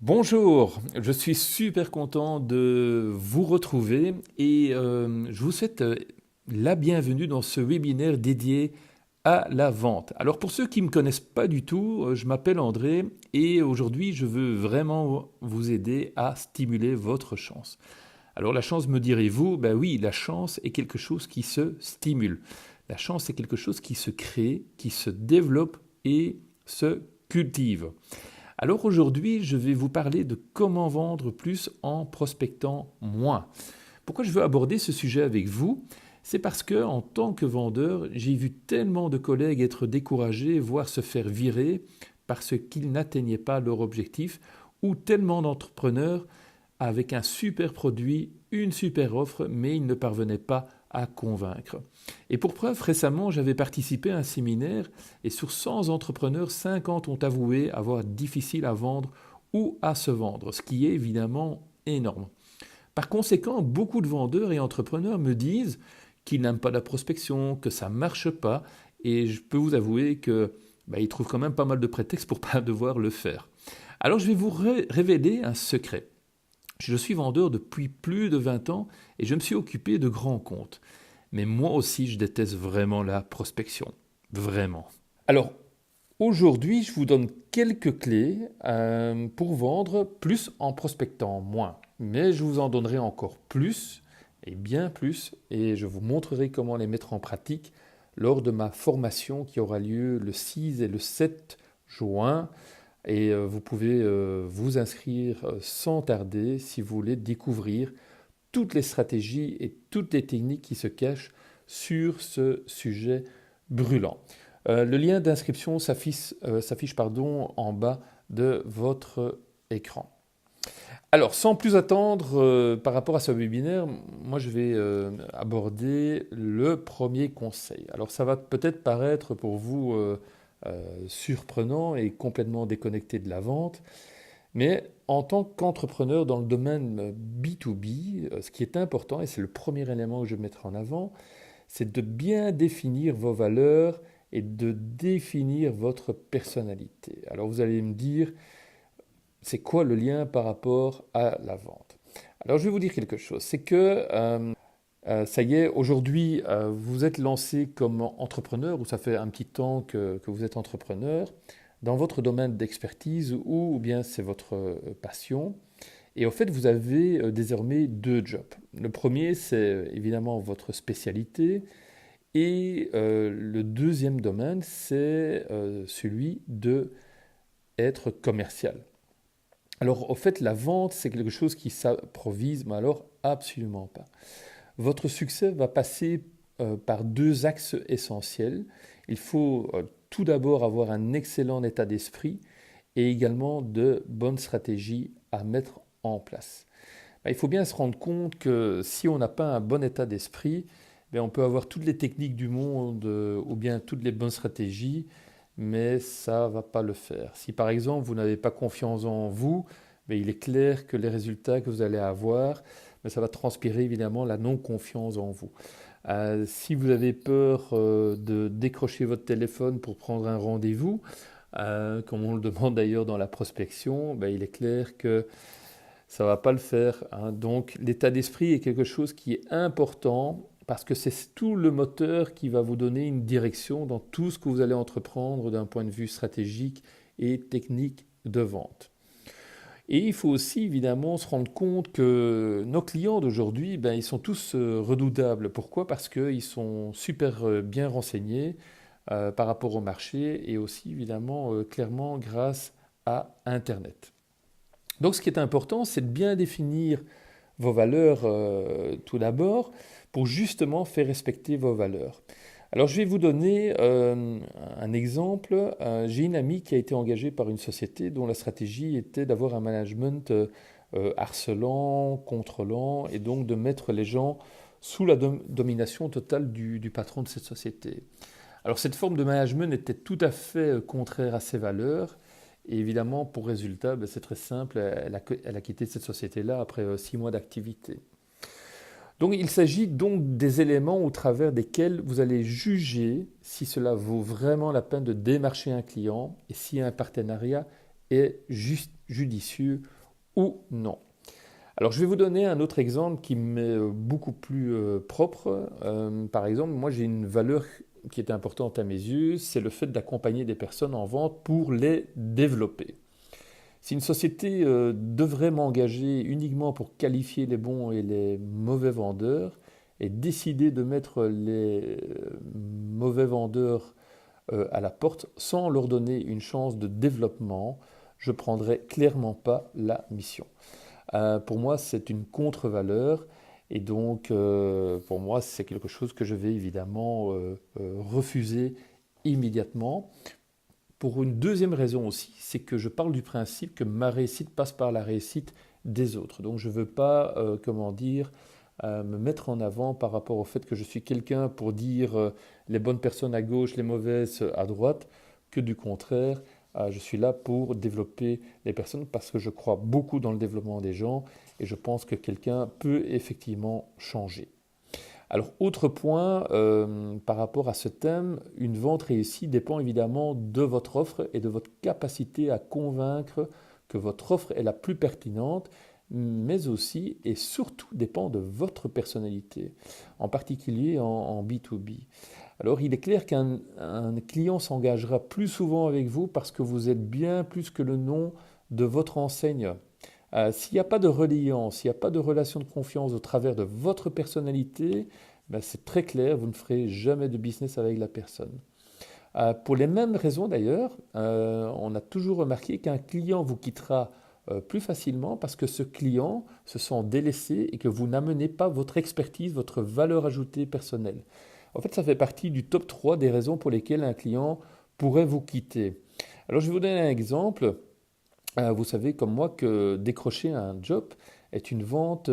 Bonjour, je suis super content de vous retrouver et je vous souhaite la bienvenue dans ce webinaire dédié à la vente. Alors pour ceux qui ne me connaissent pas du tout, je m'appelle André et aujourd'hui je veux vraiment vous aider à stimuler votre chance. Alors la chance, me direz-vous, ben oui, la chance est quelque chose qui se stimule. La chance est quelque chose qui se crée, qui se développe et se cultive. Alors aujourd'hui, je vais vous parler de comment vendre plus en prospectant moins. Pourquoi je veux aborder ce sujet avec vous? C'est parce que en tant que vendeur, j'ai vu tellement de collègues être découragés, voire se faire virer parce qu'ils n'atteignaient pas leur objectif, ou tellement d'entrepreneurs avec un super produit, une super offre, mais ils ne parvenaient pas à convaincre. Et pour preuve, récemment, j'avais participé à un séminaire et sur 100 entrepreneurs, 50 ont avoué avoir difficile à vendre ou à se vendre, ce qui est évidemment énorme. Par conséquent, beaucoup de vendeurs et entrepreneurs me disent qu'ils n'aiment pas la prospection, que ça ne marche pas, et je peux vous avouer que ils trouvent quand même pas mal de prétextes pour ne pas devoir le faire. Alors je vais vous révéler un secret. Je suis vendeur depuis plus de 20 ans et je me suis occupé de grands comptes. Mais moi aussi, je déteste vraiment la prospection. Vraiment. Alors, aujourd'hui, je vous donne quelques clés pour vendre plus en prospectant moins. Mais je vous en donnerai encore plus, et bien plus, et je vous montrerai comment les mettre en pratique lors de ma formation qui aura lieu le 6 et le 7 juin. Et vous pouvez vous inscrire sans tarder si vous voulez découvrir toutes les stratégies et toutes les techniques qui se cachent sur ce sujet brûlant. Le lien d'inscription s'affiche en bas de votre écran. Alors, sans plus attendre par rapport à ce webinaire, moi je vais aborder le premier conseil. Alors, ça va peut-être paraître pour vous surprenant et complètement déconnecté de la vente, mais en tant qu'entrepreneur dans le domaine B2B, ce qui est important, et c'est le premier élément que je mettrai en avant, c'est de bien définir vos valeurs et de définir votre personnalité. Alors vous allez me dire, c'est quoi le lien par rapport à la vente? Alors je vais vous dire quelque chose, c'est que ça y est, aujourd'hui vous êtes lancé comme entrepreneur, ou ça fait un petit temps que vous êtes entrepreneur, dans votre domaine d'expertise ou bien c'est votre passion. Et en fait, vous avez désormais deux jobs. Le premier, c'est évidemment votre spécialité. Et le deuxième domaine, c'est celui de être commercial. Alors, au fait, la vente, c'est quelque chose qui s'improvise, mais alors absolument pas. Votre succès va passer par deux axes essentiels. Il faut tout d'abord avoir un excellent état d'esprit et également de bonnes stratégies à mettre en place. Il faut bien se rendre compte que si on n'a pas un bon état d'esprit, on peut avoir toutes les techniques du monde ou bien toutes les bonnes stratégies, mais ça ne va pas le faire. Si par exemple vous n'avez pas confiance en vous, il est clair que les résultats que vous allez avoir, ça va transpirer évidemment la non-confiance en vous. Si vous avez peur de décrocher votre téléphone pour prendre un rendez-vous, comme on le demande d'ailleurs dans la prospection, il est clair que ça ne va pas le faire, hein. Donc l'état d'esprit est quelque chose qui est important parce que c'est tout le moteur qui va vous donner une direction dans tout ce que vous allez entreprendre d'un point de vue stratégique et technique de vente. Et il faut aussi évidemment se rendre compte que nos clients d'aujourd'hui, ils sont tous redoutables. Pourquoi? Parce qu'ils sont super bien renseignés par rapport au marché et aussi évidemment clairement grâce à Internet. Donc ce qui est important, c'est de bien définir vos valeurs tout d'abord pour justement faire respecter vos valeurs. Alors je vais vous donner un exemple. J'ai une amie qui a été engagée par une société dont la stratégie était d'avoir un management harcelant, contrôlant et donc de mettre les gens sous la domination totale du patron de cette société. Alors cette forme de management était tout à fait contraire à ses valeurs. Et évidemment, pour résultat, c'est très simple, elle a quitté cette société-là après 6 mois d'activité. Donc il s'agit donc des éléments au travers desquels vous allez juger si cela vaut vraiment la peine de démarcher un client et si un partenariat est judicieux ou non. Alors je vais vous donner un autre exemple qui m'est beaucoup plus propre. Par exemple, moi j'ai une valeur qui est importante à mes yeux, c'est le fait d'accompagner des personnes en vente pour les développer. Si une société devrait m'engager uniquement pour qualifier les bons et les mauvais vendeurs et décider de mettre les mauvais vendeurs à la porte sans leur donner une chance de développement, je ne prendrais clairement pas la mission. Pour moi, c'est une contre-valeur et donc pour moi, c'est quelque chose que je vais évidemment refuser immédiatement. Pour une deuxième raison aussi, c'est que je parle du principe que ma réussite passe par la réussite des autres. Donc je ne veux pas, me mettre en avant par rapport au fait que je suis quelqu'un pour dire les bonnes personnes à gauche, les mauvaises à droite, que du contraire, je suis là pour développer les personnes parce que je crois beaucoup dans le développement des gens et je pense que quelqu'un peut effectivement changer. Alors, autre point par rapport à ce thème, une vente réussie dépend évidemment de votre offre et de votre capacité à convaincre que votre offre est la plus pertinente, mais aussi et surtout dépend de votre personnalité, en particulier en B2B. Alors, il est clair qu'un client s'engagera plus souvent avec vous parce que vous êtes bien plus que le nom de votre enseigne. S'il n'y a pas de reliance, s'il n'y a pas de relation de confiance au travers de votre personnalité, ben c'est très clair, vous ne ferez jamais de business avec la personne. Pour les mêmes raisons d'ailleurs, on a toujours remarqué qu'un client vous quittera plus facilement parce que ce client se sent délaissé et que vous n'amenez pas votre expertise, votre valeur ajoutée personnelle. En fait, ça fait partie du top 3 des raisons pour lesquelles un client pourrait vous quitter. Alors, je vais vous donner un exemple. Vous savez comme moi que décrocher un job est une vente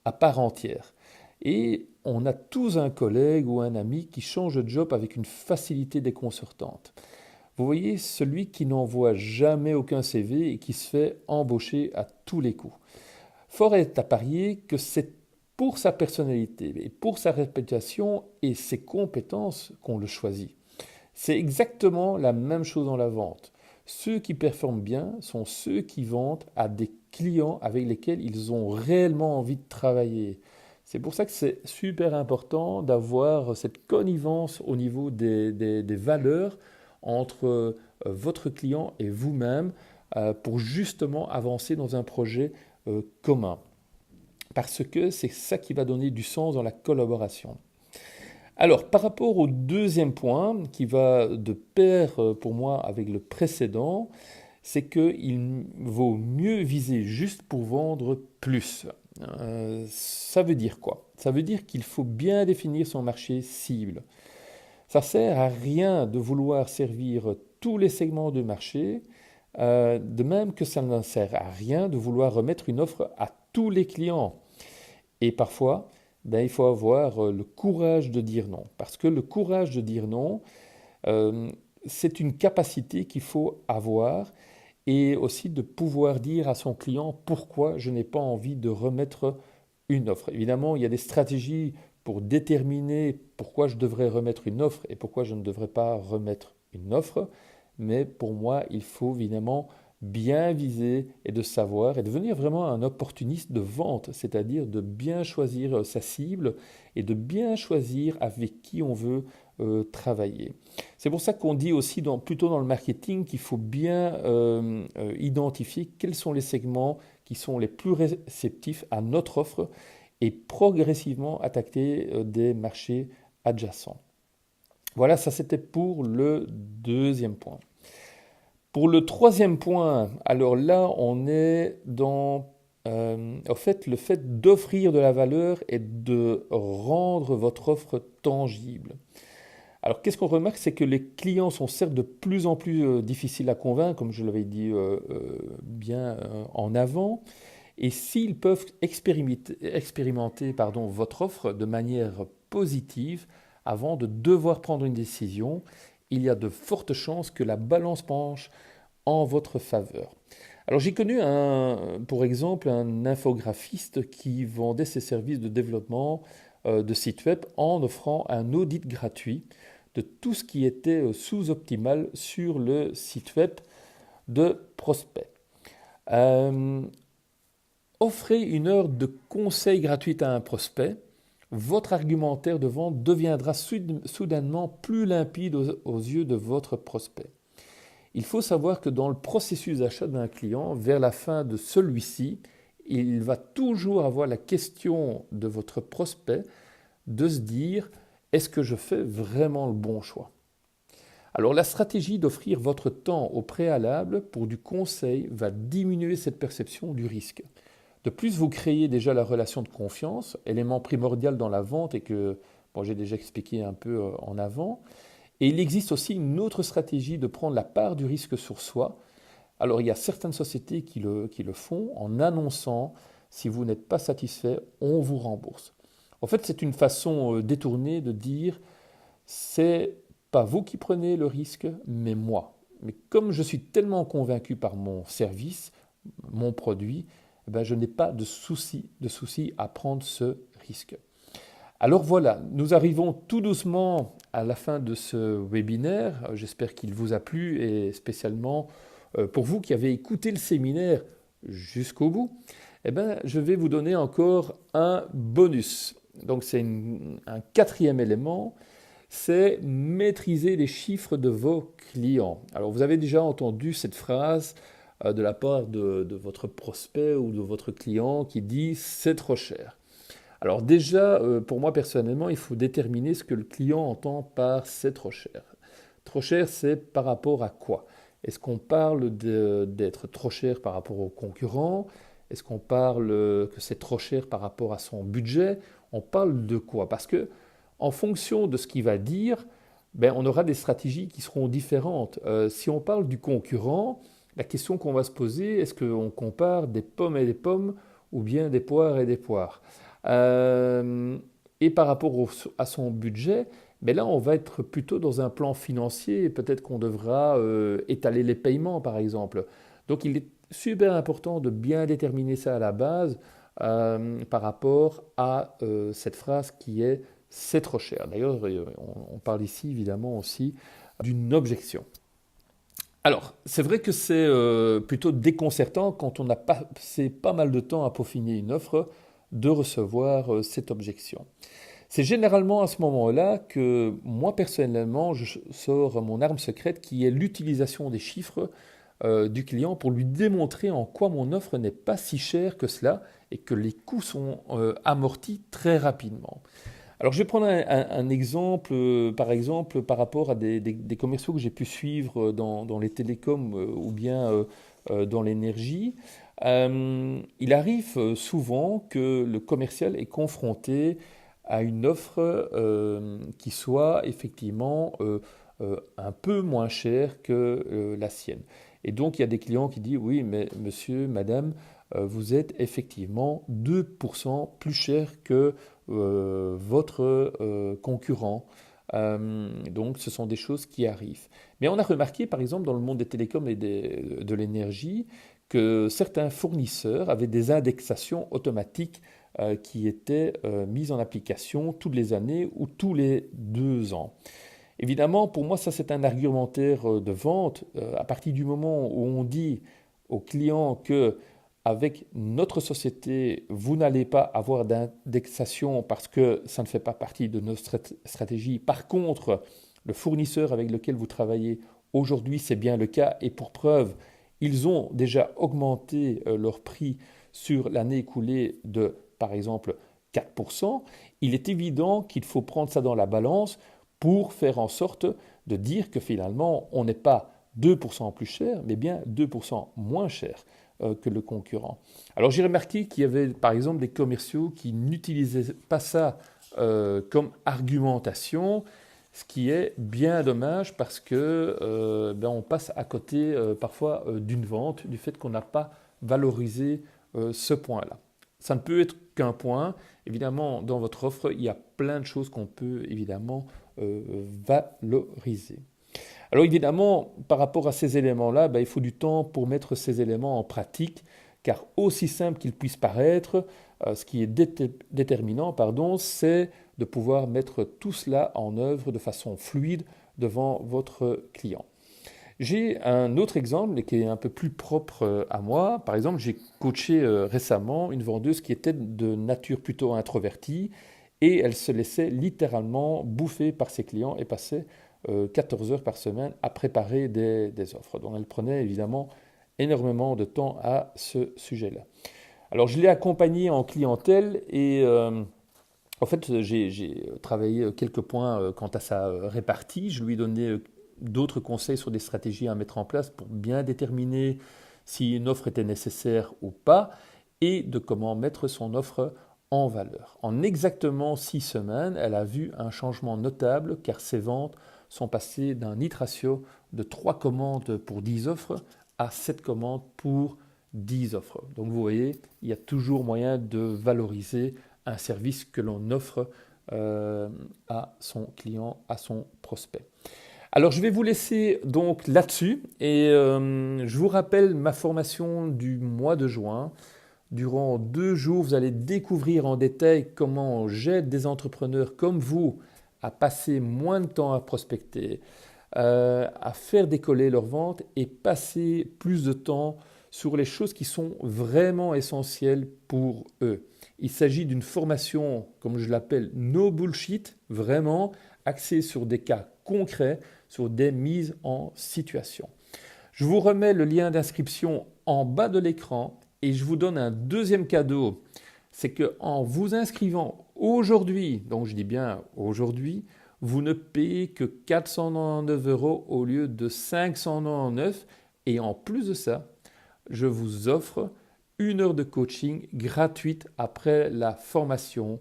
à part entière. Et on a tous un collègue ou un ami qui change de job avec une facilité déconcertante. Vous voyez, celui qui n'envoie jamais aucun CV et qui se fait embaucher à tous les coups. Fort est à parier que c'est pour sa personnalité et pour sa réputation et ses compétences qu'on le choisit. C'est exactement la même chose dans la vente. Ceux qui performent bien sont ceux qui vendent à des clients avec lesquels ils ont réellement envie de travailler. C'est pour ça que c'est super important d'avoir cette connivence au niveau des valeurs entre votre client et vous-même pour justement avancer dans un projet commun. Parce que c'est ça qui va donner du sens dans la collaboration. Alors, par rapport au deuxième point, qui va de pair pour moi avec le précédent, c'est qu'il vaut mieux viser juste pour vendre plus. Ça veut dire quoi? Ça veut dire qu'il faut bien définir son marché cible. Ça sert à rien de vouloir servir tous les segments de marché, de même que ça ne sert à rien de vouloir remettre une offre à tous les clients. Et parfois, ben, il faut avoir le courage de dire non. Parce que le courage de dire non, c'est une capacité qu'il faut avoir et aussi de pouvoir dire à son client pourquoi je n'ai pas envie de remettre une offre. Évidemment, il y a des stratégies pour déterminer pourquoi je devrais remettre une offre et pourquoi je ne devrais pas remettre une offre. Mais pour moi, il faut évidemment bien viser et de savoir et devenir vraiment un opportuniste de vente, c'est-à-dire de bien choisir sa cible et de bien choisir avec qui on veut travailler. C'est pour ça qu'on dit aussi plutôt dans le marketing qu'il faut bien identifier quels sont les segments qui sont les plus réceptifs à notre offre et progressivement attaquer des marchés adjacents. Voilà, ça c'était pour le deuxième point. Pour le troisième point, alors là, on est dans en fait, le fait d'offrir de la valeur et de rendre votre offre tangible. Alors, qu'est-ce qu'on remarque? C'est que les clients sont certes de plus en plus difficiles à convaincre, comme je l'avais dit bien en avant, et s'ils peuvent expérimenter votre offre de manière positive avant de devoir prendre une décision, il y a de fortes chances que la balance penche en votre faveur. Alors j'ai connu pour exemple un infographiste qui vendait ses services de développement de site web en offrant un audit gratuit de tout ce qui était sous-optimal sur le site web de prospect. Offrez une heure de conseil gratuite à un prospect. Votre argumentaire de vente deviendra soudainement plus limpide aux yeux de votre prospect. Il faut savoir que dans le processus d'achat d'un client, vers la fin de celui-ci, il va toujours avoir la question de votre prospect de se dire « Est-ce que je fais vraiment le bon choix ?» Alors la stratégie d'offrir votre temps au préalable pour du conseil va diminuer cette perception du risque. De plus, vous créez déjà la relation de confiance, élément primordial dans la vente et que j'ai déjà expliqué un peu en avant. Et il existe aussi une autre stratégie de prendre la part du risque sur soi. Alors il y a certaines sociétés qui le font en annonçant « si vous n'êtes pas satisfait, on vous rembourse ». En fait, c'est une façon détournée de dire « c'est pas vous qui prenez le risque, mais moi. Mais comme je suis tellement convaincu par mon service, mon produit, je n'ai pas de souci à prendre ce risque. » Alors voilà, nous arrivons tout doucement à la fin de ce webinaire. J'espère qu'il vous a plu et spécialement pour vous qui avez écouté le séminaire jusqu'au bout, je vais vous donner encore un bonus. Donc c'est un quatrième élément, c'est maîtriser les chiffres de vos clients. Alors vous avez déjà entendu cette phrase de la part de votre prospect ou de votre client qui dit « c'est trop cher ». Alors déjà, pour moi personnellement, il faut déterminer ce que le client entend par « c'est trop cher ». Trop cher, c'est par rapport à quoi? Est-ce qu'on parle d'être trop cher par rapport aux concurrents? Est-ce qu'on parle que c'est trop cher par rapport à son budget? On parle de quoi? Parce que en fonction de ce qu'il va dire, on aura des stratégies qui seront différentes. Si on parle du concurrent, la question qu'on va se poser, est-ce qu'on compare des pommes et des pommes ou bien des poires et des poires? Et par rapport à son budget, là on va être plutôt dans un plan financier, peut-être qu'on devra étaler les paiements par exemple. Donc il est super important de bien déterminer ça à la base par rapport à cette phrase qui est « c'est trop cher ». D'ailleurs on parle ici évidemment aussi d'une objection. Alors, c'est vrai que c'est plutôt déconcertant quand on a passé pas mal de temps à peaufiner une offre de recevoir cette objection. C'est généralement à ce moment-là que moi personnellement, je sors mon arme secrète qui est l'utilisation des chiffres du client pour lui démontrer en quoi mon offre n'est pas si chère que cela et que les coûts sont amortis très rapidement. Alors je vais prendre un exemple, par exemple, par rapport à des commerciaux que j'ai pu suivre dans les télécoms ou bien dans l'énergie. Il arrive souvent que le commercial est confronté à une offre qui soit effectivement un peu moins chère que la sienne. Et donc il y a des clients qui disent « oui, mais monsieur, madame, vous êtes effectivement 2% plus cher que votre concurrent. » Donc ce sont des choses qui arrivent. Mais on a remarqué par exemple dans le monde des télécoms et de l'énergie que certains fournisseurs avaient des indexations automatiques qui étaient mises en application toutes les années ou tous les 2 ans. Évidemment, pour moi, ça c'est un argumentaire de vente. À partir du moment où on dit au client que avec notre société, vous n'allez pas avoir d'indexation parce que ça ne fait pas partie de notre stratégie. Par contre, le fournisseur avec lequel vous travaillez aujourd'hui, c'est bien le cas. Et pour preuve, ils ont déjà augmenté leur prix sur l'année écoulée de, par exemple, 4%. Il est évident qu'il faut prendre ça dans la balance pour faire en sorte de dire que finalement, on n'est pas 2% plus cher, mais bien 2% moins cher que le concurrent. Alors j'ai remarqué qu'il y avait par exemple des commerciaux qui n'utilisaient pas ça comme argumentation, ce qui est bien dommage parce que on passe à côté parfois d'une vente, du fait qu'on n'a pas valorisé ce point-là. Ça ne peut être qu'un point. Évidemment, dans votre offre, il y a plein de choses qu'on peut évidemment valoriser. Alors évidemment, par rapport à ces éléments-là, il faut du temps pour mettre ces éléments en pratique, car aussi simple qu'ils puissent paraître, ce qui est déterminant, c'est de pouvoir mettre tout cela en œuvre de façon fluide devant votre client. J'ai un autre exemple qui est un peu plus propre à moi. Par exemple, j'ai coaché récemment une vendeuse qui était de nature plutôt introvertie et elle se laissait littéralement bouffer par ses clients et passait 14 heures par semaine à préparer des offres. Donc elle prenait évidemment énormément de temps à ce sujet-là. Alors je l'ai accompagnée en clientèle et en fait j'ai travaillé quelques points quant à sa répartie. Je lui ai donné d'autres conseils sur des stratégies à mettre en place pour bien déterminer si une offre était nécessaire ou pas et de comment mettre son offre en valeur. En exactement 6 semaines, elle a vu un changement notable car ses ventes sont passées d'un hit ratio de 3 commandes pour 10 offres à 7 commandes pour 10 offres. Donc vous voyez, il y a toujours moyen de valoriser un service que l'on offre à son client, à son prospect. Alors je vais vous laisser donc là-dessus et je vous rappelle ma formation du mois de juin. Durant 2 jours, vous allez découvrir en détail comment j'aide des entrepreneurs comme vous à passer moins de temps à prospecter, à faire décoller leurs ventes et passer plus de temps sur les choses qui sont vraiment essentielles pour eux. Il s'agit d'une formation, comme je l'appelle, no bullshit, vraiment axée sur des cas concrets, sur des mises en situation. Je vous remets le lien d'inscription en bas de l'écran et je vous donne un deuxième cadeau. C'est qu'en vous inscrivant aujourd'hui, donc je dis bien aujourd'hui, vous ne payez que 499 € au lieu de 599 et en plus de ça, je vous offre 1 heure de coaching gratuite après la formation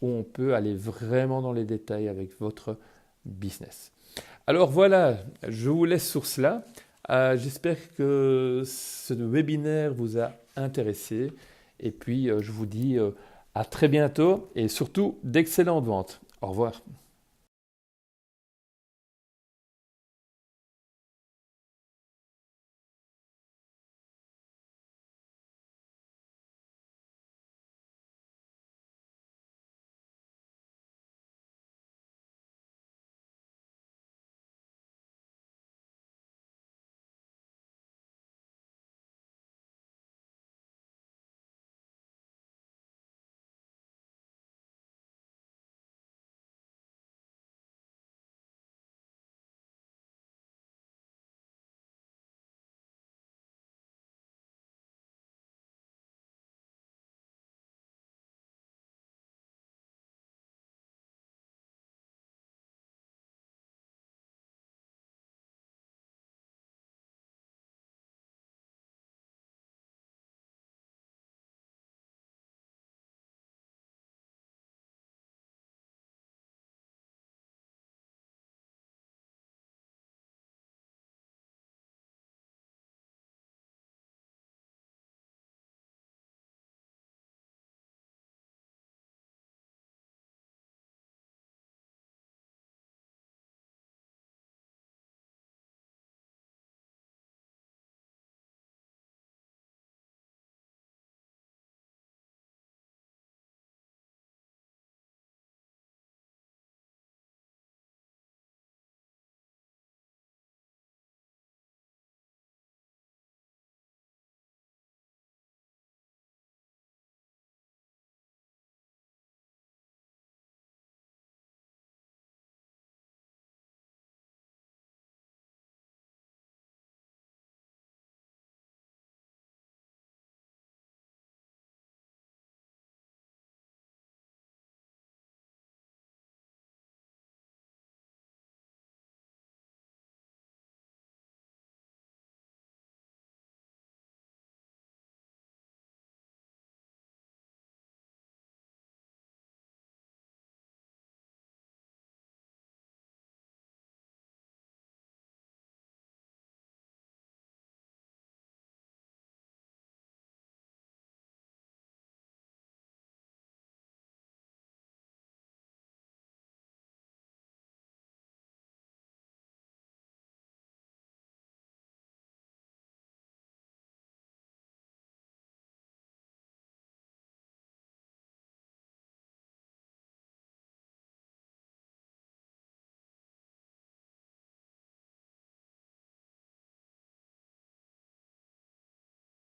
où on peut aller vraiment dans les détails avec votre business. Alors voilà, je vous laisse sur cela. J'espère que ce webinaire vous a intéressé et puis je vous dis à très bientôt et surtout d'excellentes ventes. Au revoir.